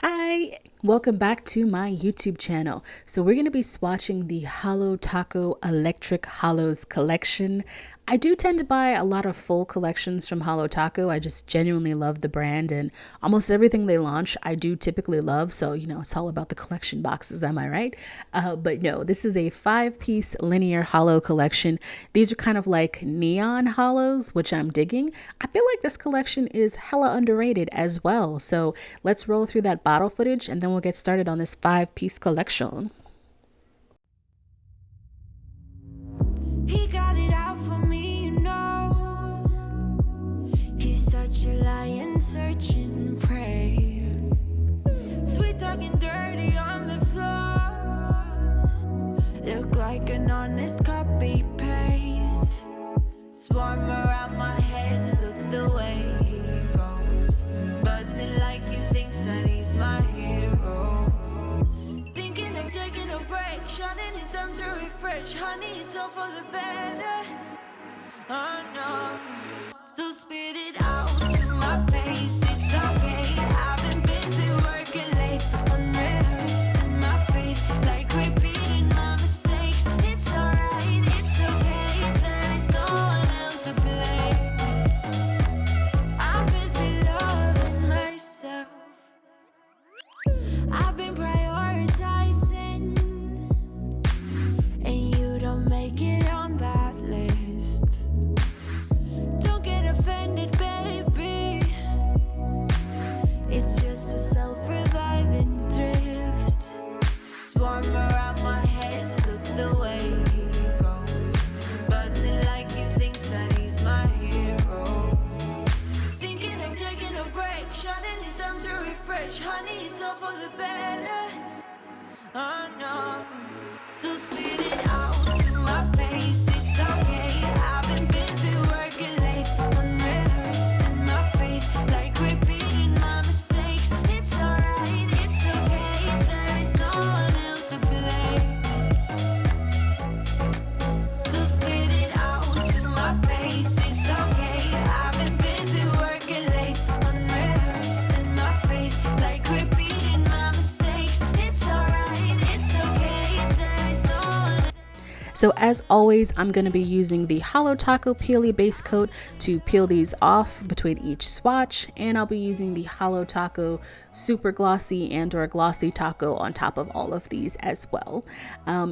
Hi, welcome back to my YouTube channel. So we're going to be swatching the Holo Taco Electric Holos collection. I do tend to buy a lot of full collections from Holo Taco. I just genuinely love the brand, and almost everything they launch I do typically love. So, it's all about the collection boxes, am I right? But no, this is a 5-piece linear holo collection. These are kind of like neon holos, which I'm digging. I feel like this collection is hella underrated as well. So let's roll through that bottle footage and then we'll get started on this 5-piece collection. He got it out for me, He's such a lion searching prey. Sweet talking dirty on the floor. Look like an honest copy paste. Swarm around my head, look the way he goes. Buzzing like he thinks that he's my hero. Thinking of taking a break, shutting it down to refresh. Honey, it's all for the better. Oh no. So spit it out to my face, it's okay. I've been busy working late, unrehearsing my fate, like repeating my mistakes. It's alright, it's okay, there is no one else to blame. I'm busy loving myself. I've been prioritizing, and you don't make it on that list. Don't get offended, baby. It's just a self-reviving thrift. Swarm around my head, look the way he goes. Buzzing like he thinks that he's my hero. Thinking of taking a break, shutting it down to refresh. Honey, it's all for the better. Oh no. So spit it out to my face, it's okay. I've been busy working late, unrehearsing my fate, like repeating my mistakes. It's alright, it's okay, there is no one else to blame. So spit it out to my face, it's okay. I've been busy working late, unrehearsing my fate, like repeating my mistakes. It's alright, it's okay, there is no one. So as always, I'm going to be using the Holo Taco Peely base coat to peel these off between each swatch, and I'll be using the Holo Taco Super Glossy and or Glossy Taco on top of all of these as well.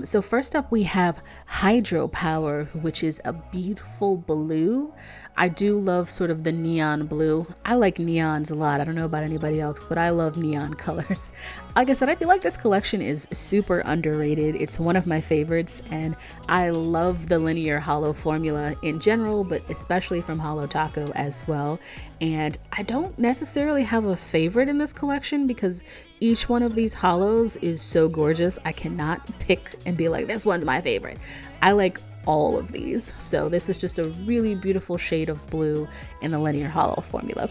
So first up we have Hydro Power, which is a beautiful blue. I do love sort of the neon blue. I like neons a lot. I don't know about anybody else, but I love neon colors. Like I said, I feel like this collection is super underrated. It's one of my favorites, and I love the linear holo formula in general, but especially from Holo Taco as well. And I don't necessarily have a favorite in this collection because each one of these holos is so gorgeous. I cannot pick and be like, this one's my favorite. I like all of these. So this is just a really beautiful shade of blue in the linear holo formula.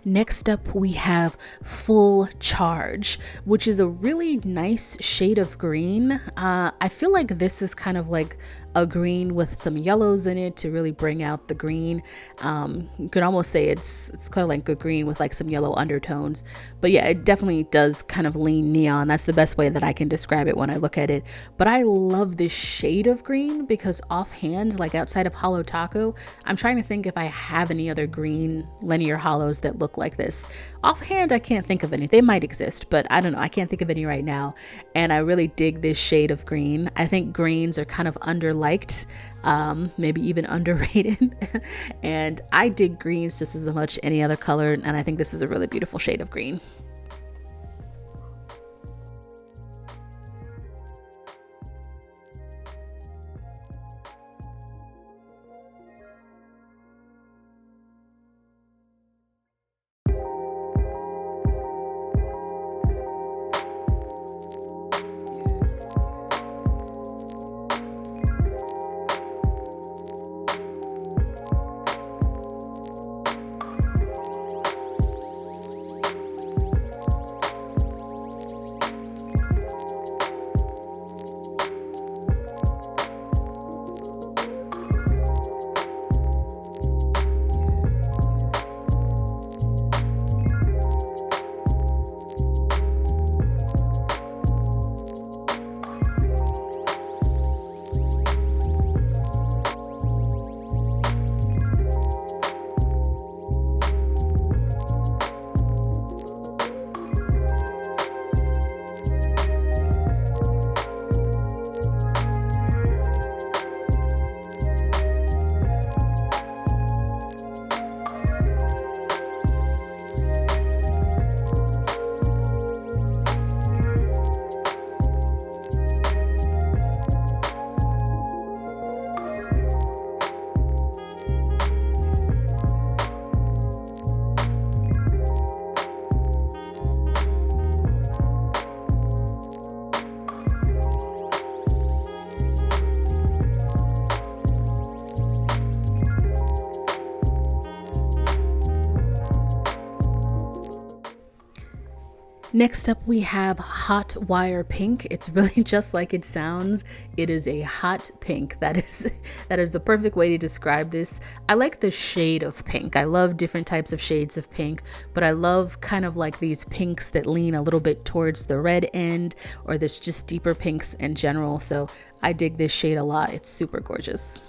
Next up, we have Full Charge, which is a really nice shade of green. I feel like this is kind of like a green with some yellows in it to really bring out the green. You could almost say it's kind of like a green with like some yellow undertones. But yeah, it definitely does kind of lean neon. That's the best way that I can describe it when I look at it. But I love this shade of green because offhand, like outside of Holo Taco, I'm trying to think if I have any other green linear holos that look like this. Offhand, I can't think of any. They might exist, but I don't know. I can't think of any right now. And I really dig this shade of green. I think greens are kind of underliked, maybe even underrated. And I dig greens just as much any other color. And I think this is a really beautiful shade of green. Next up, we have Hotwire Pink. It's really just like it sounds. It is a hot pink. That is the perfect way to describe this. I like the shade of pink. I love different types of shades of pink, but I love kind of like these pinks that lean a little bit towards the red end, or this just deeper pinks in general. So I dig this shade a lot. It's super gorgeous.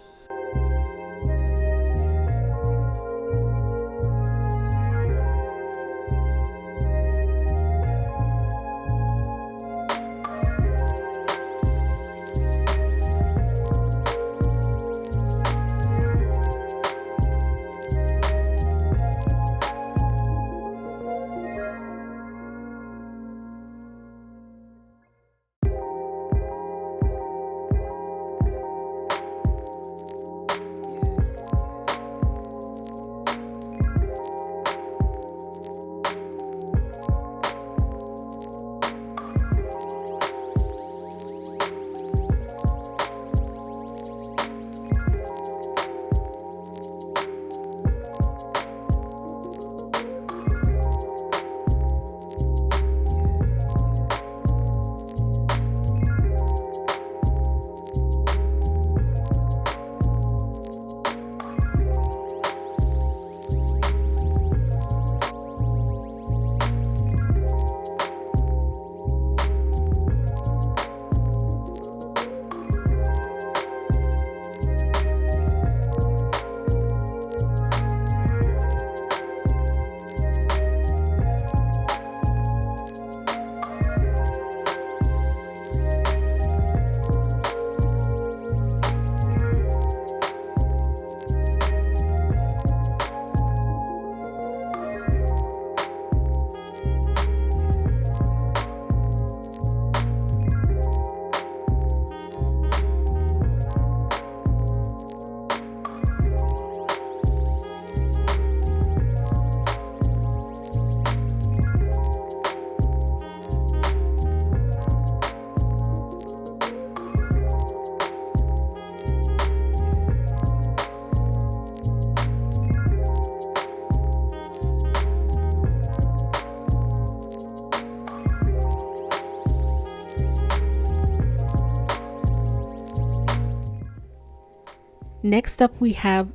Next up, we have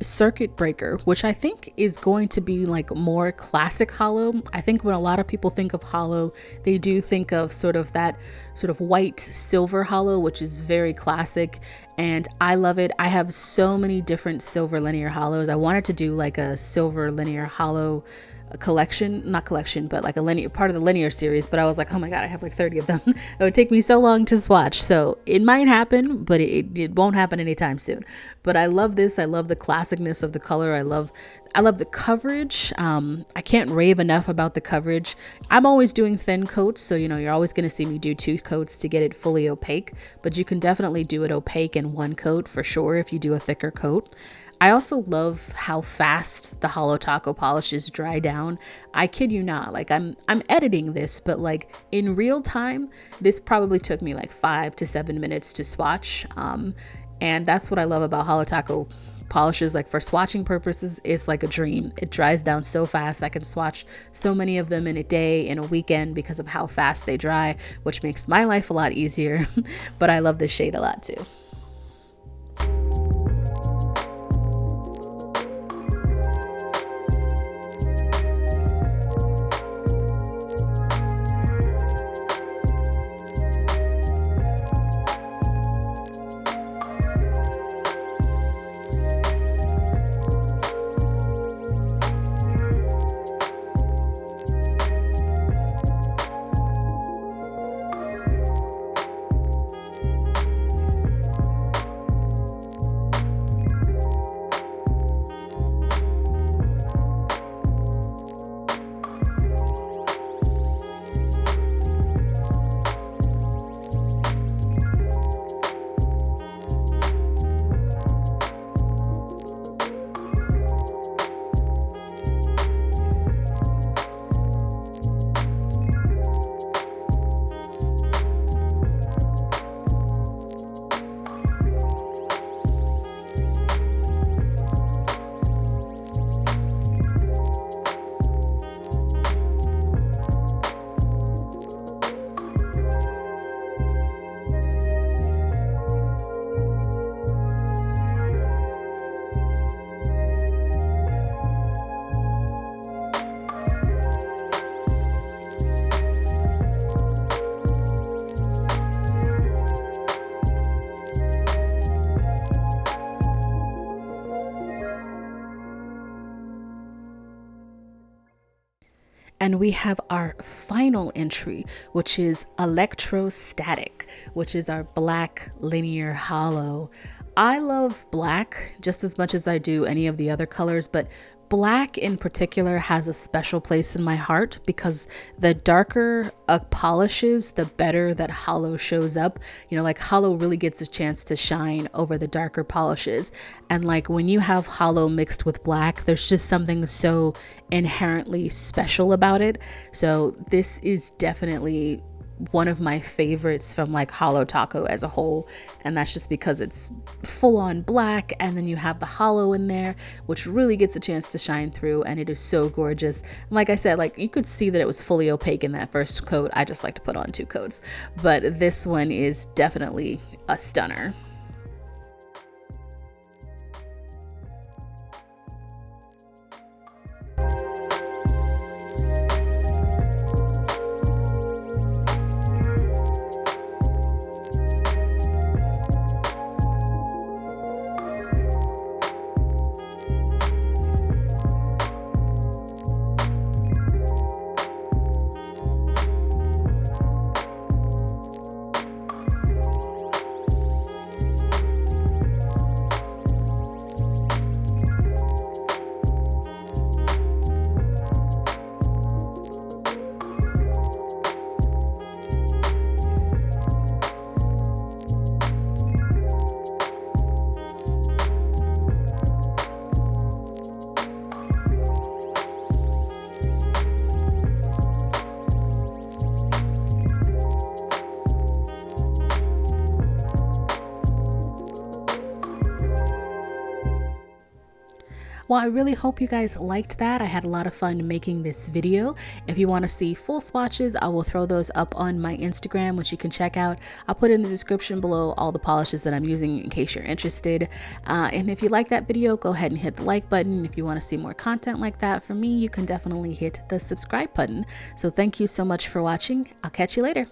Circuit Breaker, which I think is going to be like more classic Holo. I think when a lot of people think of Holo, they do think of sort of that sort of white silver Holo, which is very classic, and I love it. I have so many different silver linear Holos. I wanted to do like a silver linear Holo collection, not collection, but like a linear part of the linear series, but I was like, oh my god, I have like 30 of them. It would take me so long to swatch, so it might happen, but it won't happen anytime soon. But I love this. I love the classicness of the color. I love the coverage. I can't rave enough about the coverage. I'm always doing thin coats, so you're always going to see me do 2 coats to get it fully opaque, but you can definitely do it opaque in 1 coat for sure if you do a thicker coat. I also love how fast the Holo Taco polishes dry down. I kid you not, like I'm editing this, but like in real time, this probably took me like 5 to 7 minutes to swatch. And that's what I love about Holo Taco polishes. Like for swatching purposes, it's like a dream. It dries down so fast. I can swatch so many of them in a day, in a weekend, because of how fast they dry, which makes my life a lot easier. But I love this shade a lot too. And we have our final entry, which is Electrostatic, which is our black linear Holo. I love black just as much as I do any of the other colors, but black in particular has a special place in my heart because the darker a polish is, the better that Holo shows up. Like Holo really gets a chance to shine over the darker polishes. And like when you have Holo mixed with black, there's just something so inherently special about it. So this is definitely one of my favorites from like Holo Taco as a whole, and that's just because it's full on black and then you have the Holo in there, which really gets a chance to shine through, and it is so gorgeous. And like I said, like you could see that it was fully opaque in that first coat. I just like to put on 2 coats, but this one is definitely a stunner. Well, I really hope you guys liked that. I had a lot of fun making this video. If you want to see full swatches, I will throw those up on my Instagram, which you can check out. I'll put in the description below all the polishes that I'm using in case you're interested. And if you like that video, go ahead and hit the like button. If you want to see more content like that from me, you can definitely hit the subscribe button. So thank you so much for watching. I'll catch you later.